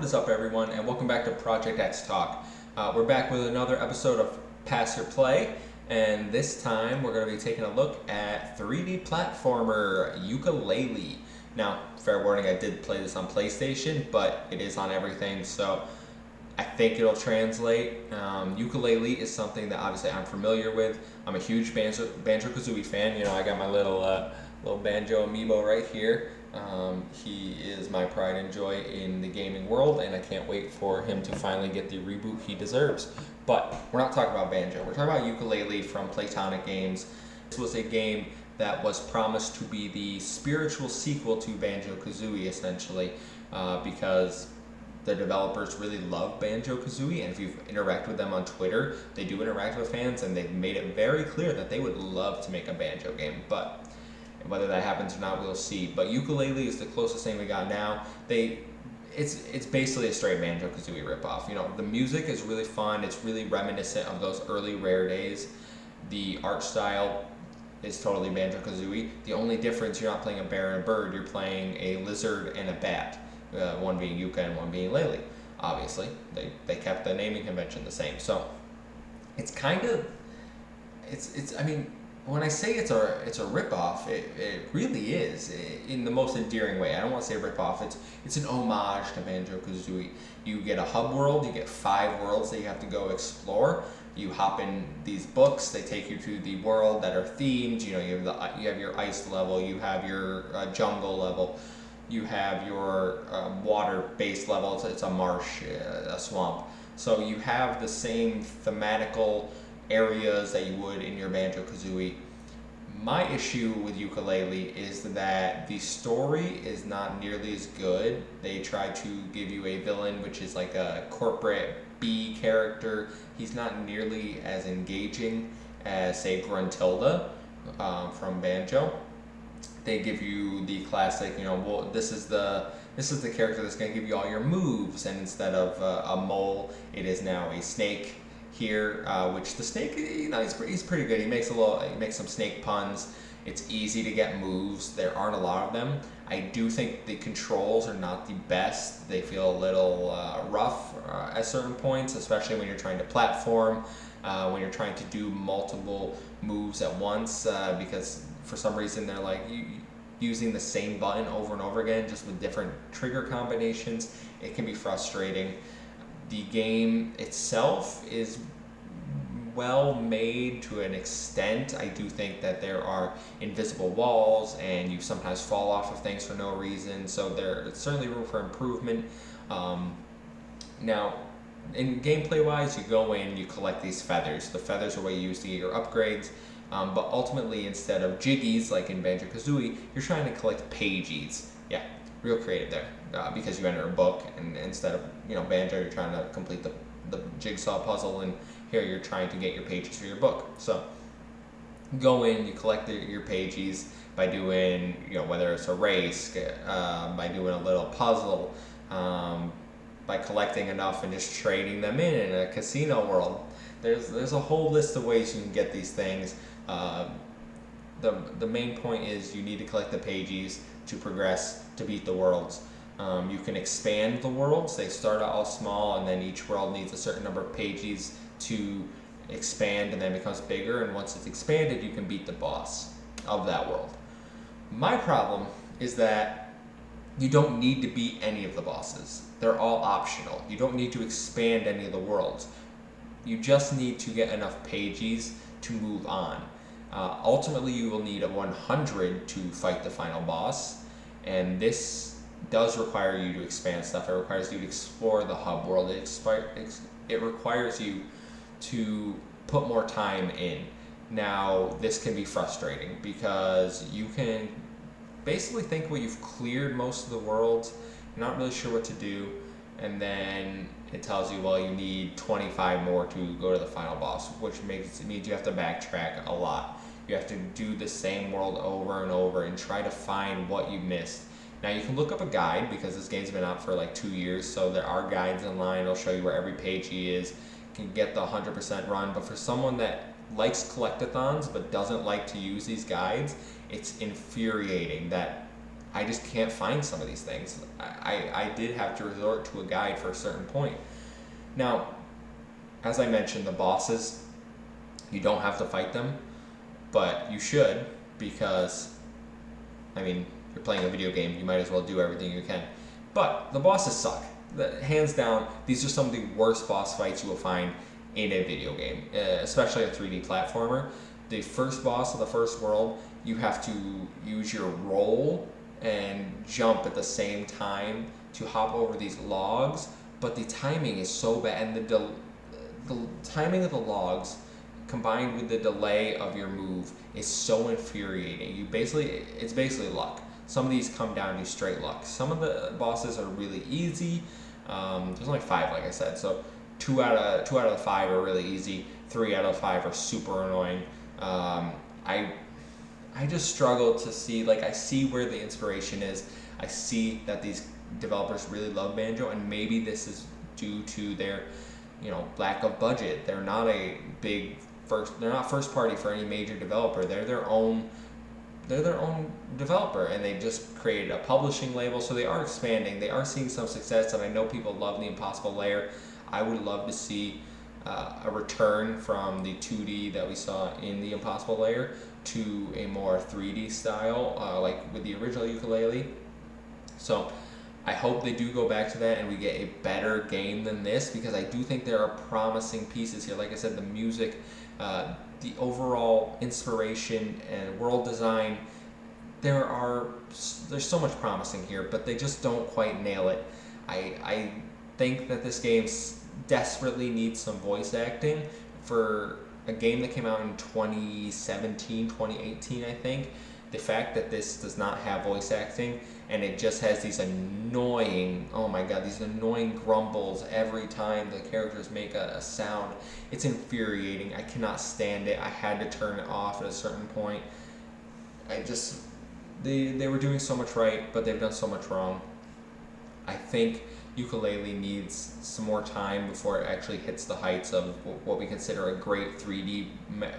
is up, everyone, and welcome back to Project X Talk. We're back with another episode of Pass Your Play, and this time we're going to be taking a look at 3D platformer Yooka-Laylee. Now, fair warning, I did play this on PlayStation, but it is on everything, so I think it'll translate. Yooka-Laylee is something that obviously I'm familiar with. I'm a huge Banjo-Kazooie fan. You know, I got my little Banjo amiibo right here. He is my pride and joy in the gaming world, and I can't wait for him to finally get the reboot he deserves. But we're not talking about Banjo. We're talking about Yooka-Laylee from Playtonic Games. This was a game that was promised to be the spiritual sequel to Banjo-Kazooie, essentially, because the developers really love Banjo-Kazooie, and if you've interacted with them on Twitter, they do interact with fans, and they've made it very clear that they would love to make a Banjo game. But whether that happens or not, we'll see. But Yooka-Laylee is the closest thing we got now. It's basically a straight Banjo-Kazooie ripoff. You know, the music is really fun. It's really reminiscent of those early Rare days. The art style is totally Banjo-Kazooie. The only difference, you're not playing a bear and a bird. You're playing a lizard and a bat. One being Yooka and one being Laylee. Obviously, they kept the naming convention the same. So it's kind of I mean, when I say it's a ripoff, it really is in the most endearing way. I don't want to say ripoff. It's an homage to Banjo-Kazooie. You get a hub world. You get 5 worlds that you have to go explore. You hop in these books. They take you to the world that are themed. You know, you have your ice level. You have your jungle level. You have your water-based level. It's a marsh, a swamp. So you have the same thematical areas that you would in your Banjo-Kazooie. My issue with Yooka-Laylee is that the story is not nearly as good. They try to give you a villain, which is like a corporate B character. He's not nearly as engaging as, say, Gruntilda from Banjo. They give you the classic, you know, well, this is the character that's going to give you all your moves, and instead of a mole, it is now a snake here, which the snake, you know, he's pretty good. He makes some snake puns. It's easy to get moves. There aren't a lot of them. I do think the controls are not the best. They feel a little rough at certain points, especially when you're trying to platform, when you're trying to do multiple moves at once, because for some reason they're like using the same button over and over again, just with different trigger combinations. It can be frustrating. The game itself is well made to an extent. I do think that there are invisible walls, and you sometimes fall off of things for no reason, so there's certainly room for improvement. Now, in gameplay-wise, you go in, you collect these feathers. The feathers are what you use to get your upgrades, but ultimately, instead of jiggies like in Banjo-Kazooie, you're trying to collect pages. Yeah, real creative there, because you enter a book, and instead of, you know, Banjo, you're trying to complete the jigsaw puzzle, and here you're trying to get your pages for your book. So go in, you collect your pages by doing, you know, whether it's a race, by doing a little puzzle, by collecting enough and just trading them in a casino world. There's a whole list of ways you can get these things. The main point is you need to collect the pages to progress, to beat the worlds. You can expand the worlds. They start out all small, and then each world needs a certain number of pages to expand, and then becomes bigger, and once it's expanded, you can beat the boss of that world. My problem is that you don't need to beat any of the bosses. They're all optional. You don't need to expand any of the worlds. You just need to get enough pages to move on. Ultimately, you will need a 100 to fight the final boss, and this does require you to expand stuff. It requires you to explore the hub world. It requires you to put more time in. Now, this can be frustrating because you can basically think, well, you've cleared most of the worlds, you're not really sure what to do, and then it tells you, well, you need 25 more to go to the final boss, which means you have to backtrack a lot. You have to do the same world over and over and try to find what you missed. Now, you can look up a guide, because this game's been out for like 2 years, so there are guides online. It'll show you where every page is. You can get the 100% run, but for someone that likes collectathons but doesn't like to use these guides, it's infuriating that I just can't find some of these things. I did have to resort to a guide for a certain point. Now, as I mentioned, the bosses, you don't have to fight them, but you should, because, I mean, you're playing a video game, you might as well do everything you can. But the bosses suck. Hands down, these are some of the worst boss fights you will find in a video game, especially a 3D platformer. The first boss of the first world, you have to use your roll and jump at the same time to hop over these logs, but the timing is so bad, and the timing of the logs combined with the delay of your move is so infuriating. It's basically luck. Some of these come down to straight luck. Some of the bosses are really easy. There's only 5, like I said, so 2 out of the 5 are really easy. 3 out of 5 are super annoying. I just struggle to see, like, I see where the inspiration is. I see that these developers really love Banjo, and maybe this is due to their, lack of budget. They're not they're not first party for any major developer. They're their own developer, and they just created a publishing label, so they are expanding. They are seeing some success, and I know people love the Impossible Lair. I would love to see a return from the 2D that we saw in the Impossible Lair to a more 3D style, like with the original Yooka-Laylee. So I hope they do go back to that and we get a better game than this, because I do think there are promising pieces here. Like I said, the music, the overall inspiration and world design, there's so much promising here, but they just don't quite nail it. I think that this game desperately needs some voice acting. For a game that came out in 2017, 2018, I think, the fact that this does not have voice acting and it just has these annoying, oh my god, these annoying grumbles every time the characters make a sound, it's infuriating. I cannot stand it. I had to turn it off at a certain point. They were doing so much right, but they've done so much wrong. I think Yooka-Laylee needs some more time before it actually hits the heights of what we consider a great 3D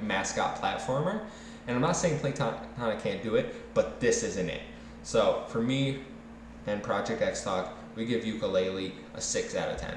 mascot platformer. And I'm not saying Playtonic can't do it, but this isn't it. So for me and Project X Talk, we give Yooka-Laylee a 6 out of 10.